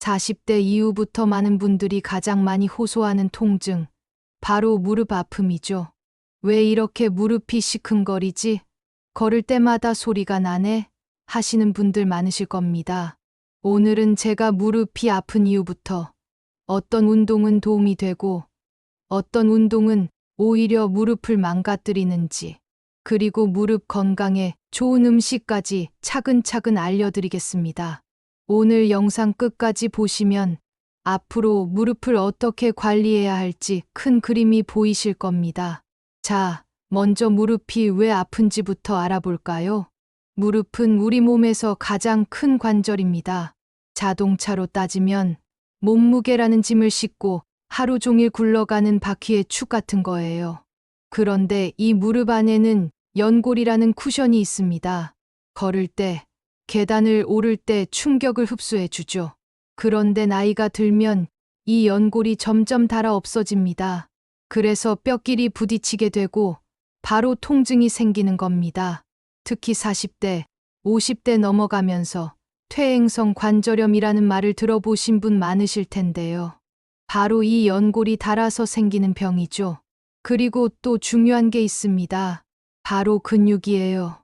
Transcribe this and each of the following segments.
40대 이후부터 많은 분들이 가장 많이 호소하는 통증, 바로 무릎 아픔이죠. 왜 이렇게 무릎이 시큰거리지? 걸을 때마다 소리가 나네? 하시는 분들 많으실 겁니다. 오늘은 제가 무릎이 아픈 이유부터 어떤 운동은 도움이 되고 어떤 운동은 오히려 무릎을 망가뜨리는지, 그리고 무릎 건강에 좋은 음식까지 차근차근 알려드리겠습니다. 오늘 영상 끝까지 보시면 앞으로 무릎을 어떻게 관리해야 할지 큰 그림이 보이실 겁니다. 자, 먼저 무릎이 왜 아픈지부터 알아볼까요? 무릎은 우리 몸에서 가장 큰 관절입니다. 자동차로 따지면 몸무게라는 짐을 싣고 하루 종일 굴러가는 바퀴의 축 같은 거예요. 그런데 이 무릎 안에는 연골이라는 쿠션이 있습니다. 걸을 때, 계단을 오를 때 충격을 흡수해 주죠. 그런데 나이가 들면 이 연골이 점점 닳아 없어집니다. 그래서 뼈끼리 부딪히게 되고 바로 통증이 생기는 겁니다. 특히 40대, 50대 넘어가면서 퇴행성 관절염이라는 말을 들어보신 분 많으실 텐데요. 바로 이 연골이 닳아서 생기는 병이죠. 그리고 또 중요한 게 있습니다. 바로 근육이에요.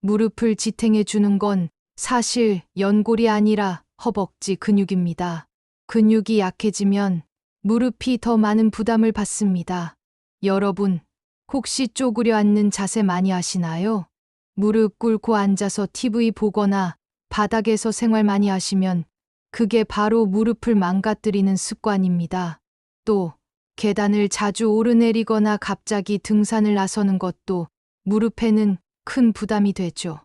무릎을 지탱해 주는 건 사실 연골이 아니라 허벅지 근육입니다. 근육이 약해지면 무릎이 더 많은 부담을 받습니다. 여러분, 혹시 쪼그려 앉는 자세 많이 하시나요? 무릎 꿇고 앉아서 TV 보거나 바닥에서 생활 많이 하시면 그게 바로 무릎을 망가뜨리는 습관입니다. 또 계단을 자주 오르내리거나 갑자기 등산을 나서는 것도 무릎에는 큰 부담이 되죠.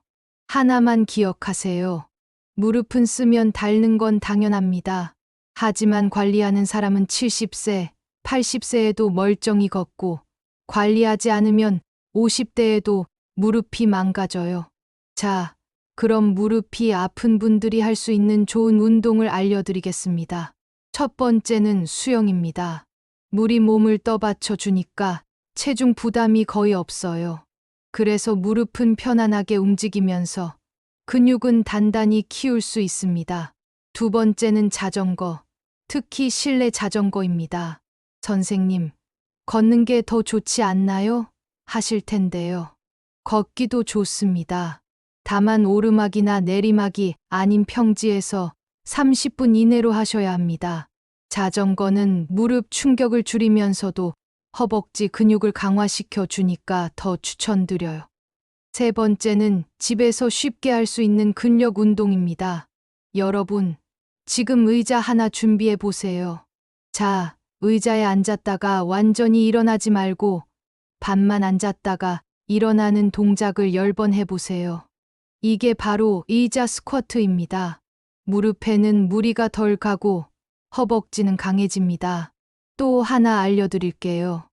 하나만 기억하세요. 무릎은 쓰면 닳는 건 당연합니다. 하지만 관리하는 사람은 70세, 80세에도 멀쩡히 걷고 관리하지 않으면 50대에도 무릎이 망가져요. 자, 그럼 무릎이 아픈 분들이 할 수 있는 좋은 운동을 알려드리겠습니다. 첫 번째는 수영입니다. 물이 몸을 떠받쳐 주니까 체중 부담이 거의 없어요. 그래서 무릎은 편안하게 움직이면서 근육은 단단히 키울 수 있습니다. 두 번째는 자전거, 특히 실내 자전거입니다. 선생님, 걷는 게 더 좋지 않나요? 하실 텐데요. 걷기도 좋습니다. 다만 오르막이나 내리막이 아닌 평지에서 30분 이내로 하셔야 합니다. 자전거는 무릎 충격을 줄이면서도 허벅지 근육을 강화시켜 주니까 더 추천드려요. 세 번째는 집에서 쉽게 할 수 있는 근력 운동입니다. 여러분, 지금 의자 하나 준비해 보세요. 자, 의자에 앉았다가 완전히 일어나지 말고 반만 앉았다가 일어나는 동작을 10번 해보세요. 이게 바로 의자 스쿼트입니다. 무릎에는 무리가 덜 가고 허벅지는 강해집니다. 또 하나 알려드릴게요.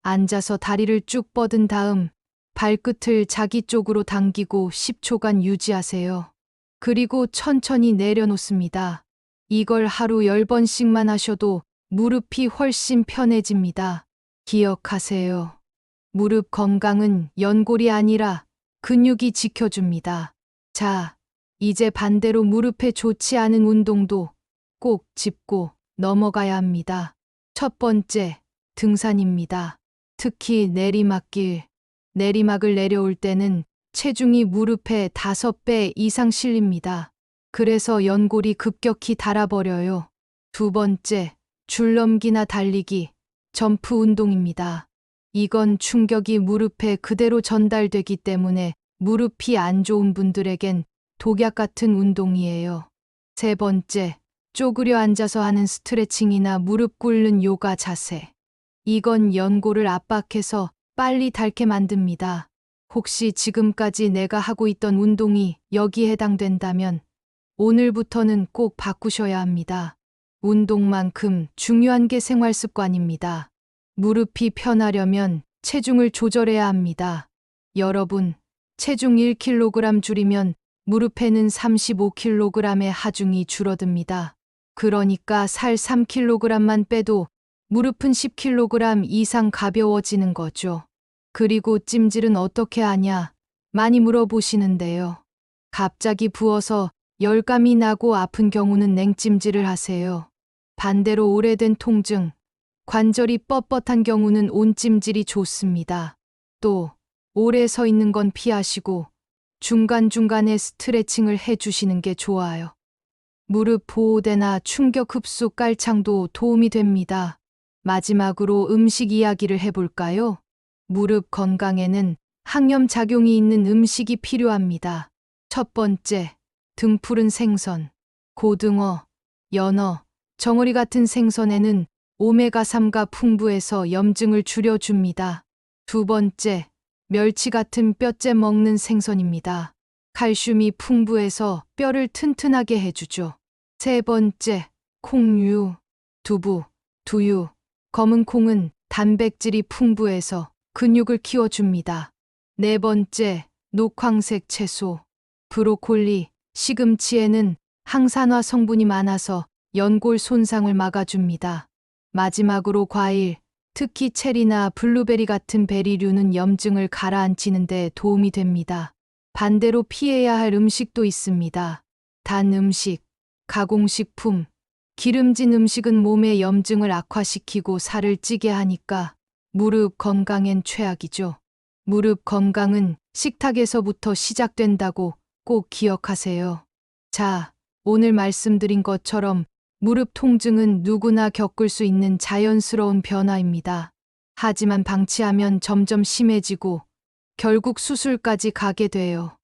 앉아서 다리를 쭉 뻗은 다음 발끝을 자기 쪽으로 당기고 10초간 유지하세요. 그리고 천천히 내려놓습니다. 이걸 하루 10번씩만 하셔도 무릎이 훨씬 편해집니다. 기억하세요. 무릎 건강은 연골이 아니라 근육이 지켜줍니다. 자, 이제 반대로 무릎에 좋지 않은 운동도 꼭 짚고 넘어가야 합니다. 첫 번째, 등산입니다. 특히 내리막길. 내리막을 내려올 때는 체중이 무릎에 5배 이상 실립니다. 그래서 연골이 급격히 닳아버려요. 두 번째, 줄넘기나 달리기, 점프 운동입니다. 이건 충격이 무릎에 그대로 전달되기 때문에 무릎이 안 좋은 분들에겐 독약 같은 운동이에요. 세 번째, 쪼그려 앉아서 하는 스트레칭이나 무릎 꿇는 요가 자세. 이건 연골을 압박해서 빨리 닳게 만듭니다. 혹시 지금까지 내가 하고 있던 운동이 여기에 해당된다면 오늘부터는 꼭 바꾸셔야 합니다. 운동만큼 중요한 게 생활 습관입니다. 무릎이 편하려면 체중을 조절해야 합니다. 여러분, 체중 1kg 줄이면 무릎에는 35kg의 하중이 줄어듭니다. 그러니까 살 3kg만 빼도 무릎은 10kg 이상 가벼워지는 거죠. 그리고 찜질은 어떻게 하냐? 많이 물어보시는데요. 갑자기 부어서 열감이 나고 아픈 경우는 냉찜질을 하세요. 반대로 오래된 통증, 관절이 뻣뻣한 경우는 온찜질이 좋습니다. 또 오래 서 있는 건 피하시고 중간중간에 스트레칭을 해주시는 게 좋아요. 무릎 보호대나 충격 흡수 깔창도 도움이 됩니다. 마지막으로 음식 이야기를 해볼까요? 무릎 건강에는 항염 작용이 있는 음식이 필요합니다. 첫 번째, 등푸른 생선, 고등어, 연어, 정어리 같은 생선에는 오메가3가 풍부해서 염증을 줄여줍니다. 두 번째, 멸치 같은 뼈째 먹는 생선입니다. 칼슘이 풍부해서 뼈를 튼튼하게 해주죠. 세 번째, 콩류, 두부, 두유, 검은 콩은 단백질이 풍부해서 근육을 키워줍니다. 네 번째, 녹황색 채소, 브로콜리, 시금치에는 항산화 성분이 많아서 연골 손상을 막아줍니다. 마지막으로 과일, 특히 체리나 블루베리 같은 베리류는 염증을 가라앉히는 데 도움이 됩니다. 반대로 피해야 할 음식도 있습니다. 단 음식, 가공식품, 기름진 음식은 몸의 염증을 악화시키고 살을 찌게 하니까 무릎 건강엔 최악이죠. 무릎 건강은 식탁에서부터 시작된다고 꼭 기억하세요. 자, 오늘 말씀드린 것처럼 무릎 통증은 누구나 겪을 수 있는 자연스러운 변화입니다. 하지만 방치하면 점점 심해지고 결국 수술까지 가게 돼요.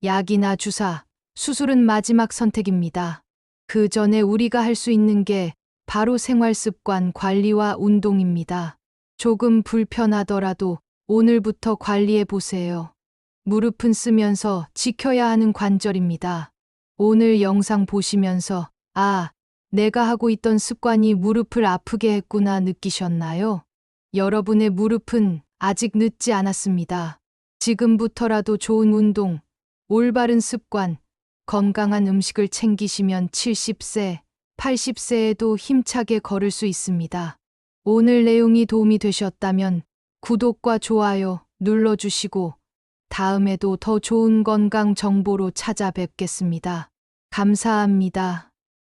약이나 주사, 수술은 마지막 선택입니다. 그 전에 우리가 할 수 있는 게 바로 생활 습관 관리와 운동입니다. 조금 불편하더라도 오늘부터 관리해 보세요. 무릎은 쓰면서 지켜야 하는 관절입니다. 오늘 영상 보시면서 내가 하고 있던 습관이 무릎을 아프게 했구나 느끼셨나요? 여러분의 무릎은 아직 늦지 않았습니다. 지금부터라도 좋은 운동, 올바른 습관, 건강한 음식을 챙기시면 70세, 80세에도 힘차게 걸을 수 있습니다. 오늘 내용이 도움이 되셨다면 구독과 좋아요 눌러주시고 다음에도 더 좋은 건강 정보로 찾아뵙겠습니다. 감사합니다.